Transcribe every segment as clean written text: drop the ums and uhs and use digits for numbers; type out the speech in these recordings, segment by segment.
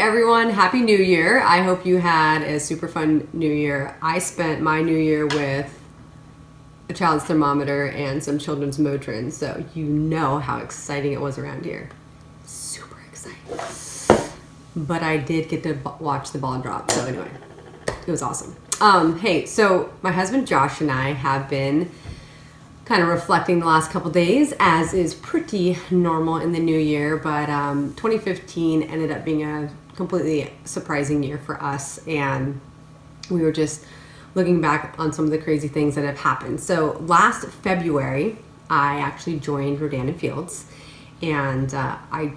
everyone. Happy New Year. I hope you had a super fun New Year. I spent my New Year with a child's thermometer and some children's Motrin, so you know how exciting it was around here. Super exciting. But I did get to watch the ball drop, so anyway, it was awesome. Hey, so my husband Josh and I have been kind of reflecting the last couple days, as is pretty normal in the new year, but 2015 ended up being a completely surprising year for us, and we were just looking back on some of the crazy things that have happened. So last February, I actually joined Rodan and Fields, and I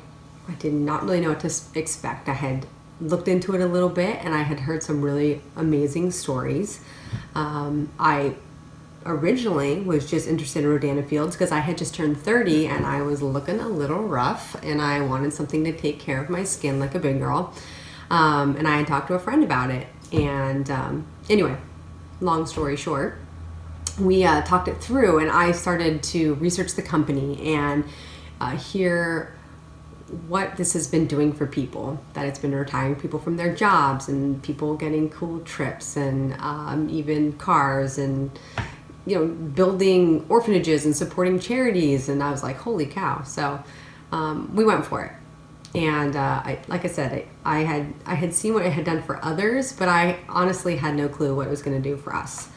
did not really know what to expect. I had looked into it a little bit, and I had heard some really amazing stories. I originally was just interested in Rodan and Fields because I had just turned 30 and I was looking a little rough, and I wanted something to take care of my skin like a big girl. And I had talked to a friend about it, and anyway, long story short, we talked it through, and I started to research the company and hear what this has been doing for people, that it's been retiring people from their jobs and people getting cool trips and even cars, and building orphanages and supporting charities. And I was like, holy cow. So we went for it. And like I said, I had seen what it had done for others, but I honestly had no clue what it was going to do for us.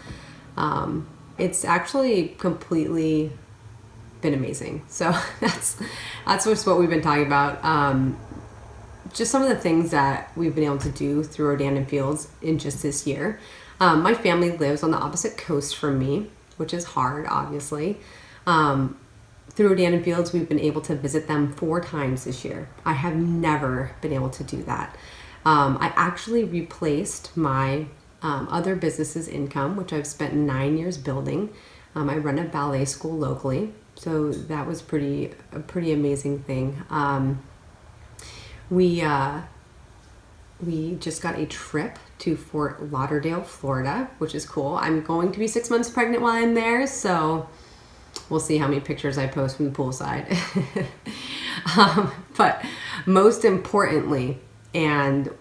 It's actually completely been amazing. So that's just what we've been talking about. Just some of the things that we've been able to do through Rodan and Fields in just this year. My family lives on the opposite coast from me, which is hard, obviously. Through Rodan and Fields, we've been able to visit them 4 times this year. I have never been able to do that. I actually replaced my other business's income, which I've spent 9 years building. I run a ballet school locally, so that was a pretty amazing thing. We just got a trip to Fort Lauderdale, Florida, which is cool. I'm going to be 6 months pregnant while I'm there, so we'll see how many pictures I post from the poolside. But most importantly, and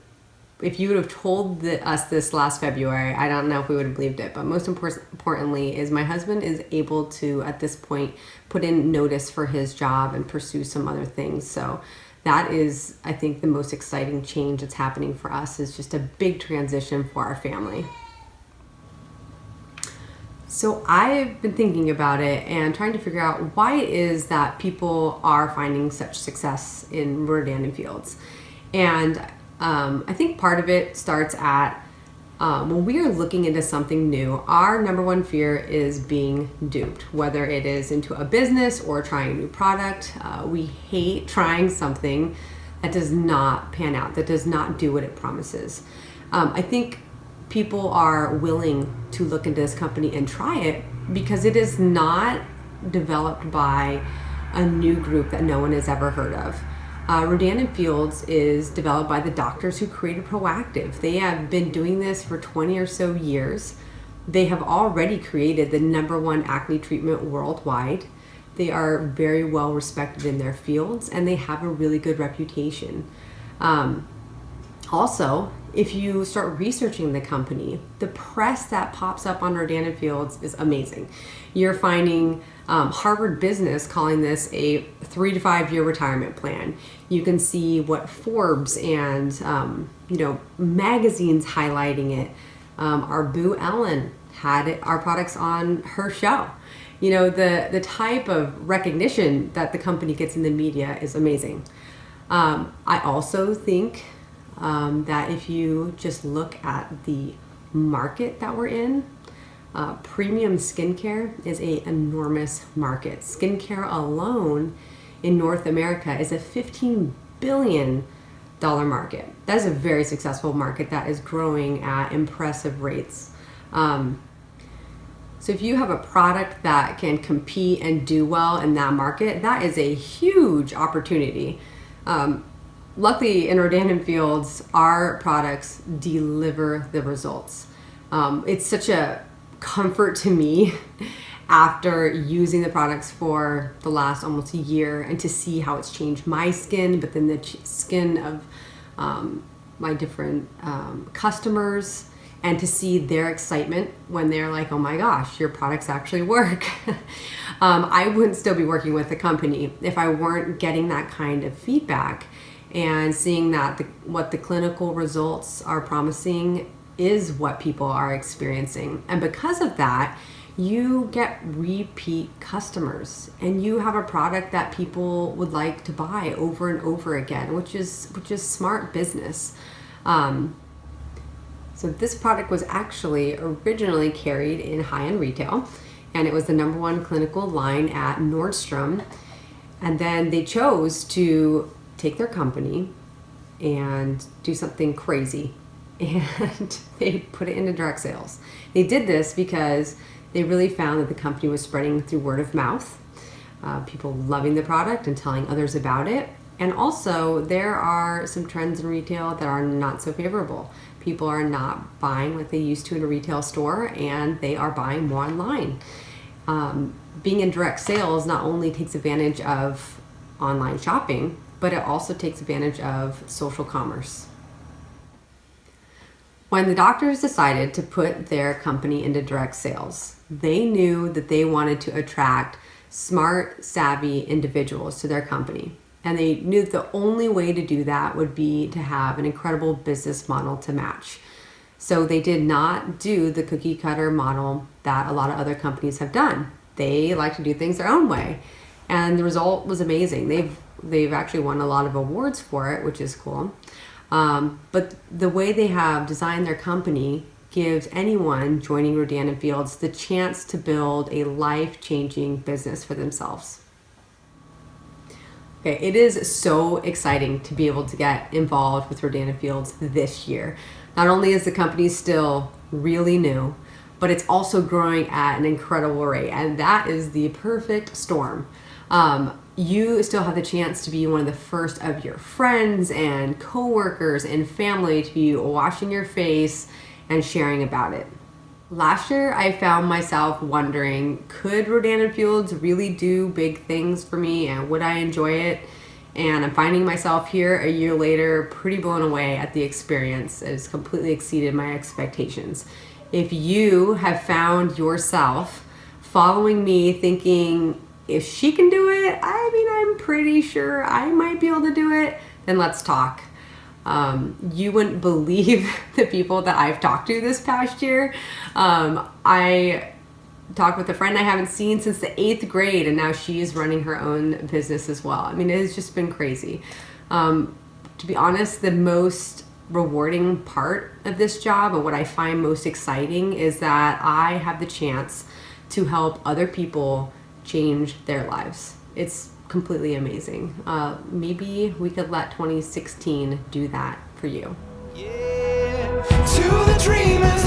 if you would have told us this last February, I don't know if we would have believed it, but most importantly is my husband is able to, at this point, put in notice for his job and pursue some other things. So that is, I think, the most exciting change that's happening for us, is just a big transition for our family. So I've been thinking about it and trying to figure out why it is that people are finding such success in Rodan and Fields. And I think part of it starts at when we are looking into something new, our number one fear is being duped, whether it is into a business or trying a new product. We hate trying something that does not pan out, that does not do what it promises. I think people are willing to look into this company and try it because it is not developed by a new group that no one has ever heard of. Rodan and Fields is developed by the doctors who created Proactive. They have been doing this for 20 or so years. They have already created the #1 acne treatment worldwide. They are very well respected in their fields, and they have a really good reputation. Also, if you start researching the company, the press that pops up on Rodan and Fields is amazing. You're finding Harvard Business calling this a 3 to 5 year retirement plan. You can see what Forbes and magazines highlighting it. Our Boo Ellen had our products on her show. The type of recognition that the company gets in the media is amazing. I also think that if you just look at the market that we're in, premium skincare is an enormous market. Skincare alone in North America is a $15 billion market. That is a very successful market that is growing at impressive rates. So if you have a product that can compete and do well in that market, that is a huge opportunity. Luckily, in Rodan and Fields, our products deliver the results. It's such a comfort to me after using the products for the last almost a year, and to see how it's changed my skin, but then the skin of my different customers, and to see their excitement when they're like, oh my gosh, your products actually work. I wouldn't still be working with the company if I weren't getting that kind of feedback and seeing that what the clinical results are promising is what people are experiencing. And because of that, you get repeat customers and you have a product that people would like to buy over and over again, which is smart business. So this product was actually originally carried in high-end retail, and it was the #1 clinical line at Nordstrom. And then they chose to take their company and do something crazy, and they put it into direct sales. They did this because they really found that the company was spreading through word of mouth, people loving the product and telling others about it. And also, there are some trends in retail that are not so favorable. People are not buying like they used to in a retail store, and they are buying more online. Being in direct sales not only takes advantage of online shopping, but it also takes advantage of social commerce. When the doctors decided to put their company into direct sales, they knew that they wanted to attract smart, savvy individuals to their company. And they knew that the only way to do that would be to have an incredible business model to match. So they did not do the cookie cutter model that a lot of other companies have done. They like to do things their own way. And the result was amazing. They've actually won a lot of awards for it, which is cool. But the way they have designed their company gives anyone joining Rodan and Fields the chance to build a life-changing business for themselves. Okay, it is so exciting to be able to get involved with Rodan and Fields this year. Not only is the company still really new, but it's also growing at an incredible rate, and that is the perfect storm. You still have the chance to be one of the first of your friends and coworkers and family to be washing your face and sharing about it. Last year, I found myself wondering, could Rodan and Fields really do big things for me, and would I enjoy it? And I'm finding myself here a year later pretty blown away at the experience. It's completely exceeded my expectations. If you have found yourself following me thinking, if she can do it, I mean, I'm pretty sure I might be able to do it, then let's talk. You wouldn't believe the people that I've talked to this past year. I talked with a friend I haven't seen since the 8th grade, and now she is running her own business as well. I mean, it has just been crazy. To be honest, the most rewarding part of this job, and what I find most exciting, is that I have the chance to help other people change their lives. It's completely amazing. Maybe we could let 2016 do that for you. Yeah, to the dreamers.